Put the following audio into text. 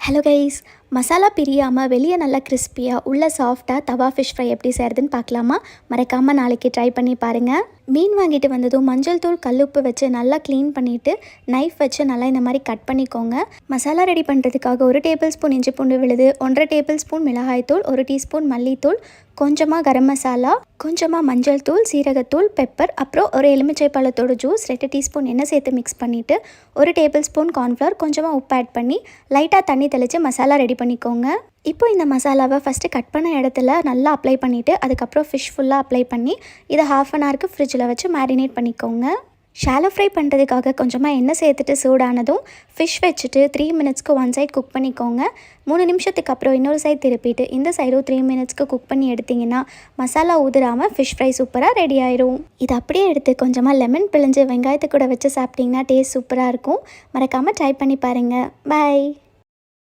Hello guys, masala பிரியாமல் வெளியே நல்லா கிறிஸ்பியாக உள்ள சாஃப்டாக தவா ஃபிஷ் ஃப்ரை எப்படி செய்கிறதுன்னு பார்க்கலாமா? மறக்காமல் நாளைக்கு ட்ரை பண்ணி பாருங்கள். மீன் வாங்கிட்டு வந்ததும் மஞ்சள் தூள் கல்லுப்பு வச்சு நல்லா க்ளீன் பண்ணிவிட்டு நைஃப் வச்சு நல்லா இந்த மாதிரி கட் பண்ணிக்கோங்க. மசாலா ரெடி பண்ணுறதுக்காக 1 டேபிள் ஸ்பூன் இஞ்சி பூண்டு விழுது, 1 டேபிள் ஸ்பூன் மிளகாய்த்தூள், 1 டீஸ்பூன் மல்லித்தூள், கொஞ்சமாக கரம் மசாலா, கொஞ்சமாக மஞ்சள் தூள், சீரகத்தூள், பெப்பர், அப்புறம் ஒரு எலுமிச்சை பழத்தோட ஜூஸ், 2 டீஸ்பூன் எண்ணெய் சேர்த்து மிக்ஸ் பண்ணிவிட்டு 1 டேபிள் ஸ்பூன் கார்ன்ஃப்ளவர், கொஞ்சமாக உப்பு ஆட் பண்ணி லைட்டாக தண்ணி தெளித்து மசாலா ரெடி பண்ணிக்கோங்க. இப்போ இந்த மசாலாவை ஃபஸ்ட்டு கட் பண்ண இடத்துல நல்லா அப்ளை பண்ணிவிட்டு அதுக்கப்புறம் ஃபிஷ் ஃபுல்லாக அப்ளை பண்ணி இதை ½ அன் ஹவருக்கு ஃப்ரிட்ஜில் வச்சு மேரினேட் பண்ணிக்கோங்க. ஷாலோ ஃப்ரை பண்ணுறதுக்காக கொஞ்சமாக எண்ணெய் சேர்த்துட்டு சூடானதும் ஃபிஷ் வச்சுட்டு 3 மினிட்ஸ்க்கு 1 சைட் குக் பண்ணிக்கோங்க. 3 நிமிஷத்துக்கு அப்புறம் இன்னொரு சைட் திருப்பிட்டு இந்த சைடும் 3 மினிட்ஸ்க்கு குக் பண்ணி எடுத்திங்கன்னா மசாலா ஊதுறாமல் ஃபிஷ் ஃப்ரை சூப்பராக ரெடி ஆயிரும். இது அப்படியே எடுத்து கொஞ்சமாக லெமன் பிழிஞ்சு வெங்காயத்தை கூட வச்சு சாப்பிட்டிங்கன்னா டேஸ்ட் சூப்பராக இருக்கும். மறக்காமல் ட்ரை பண்ணி பாருங்கள். பாய்.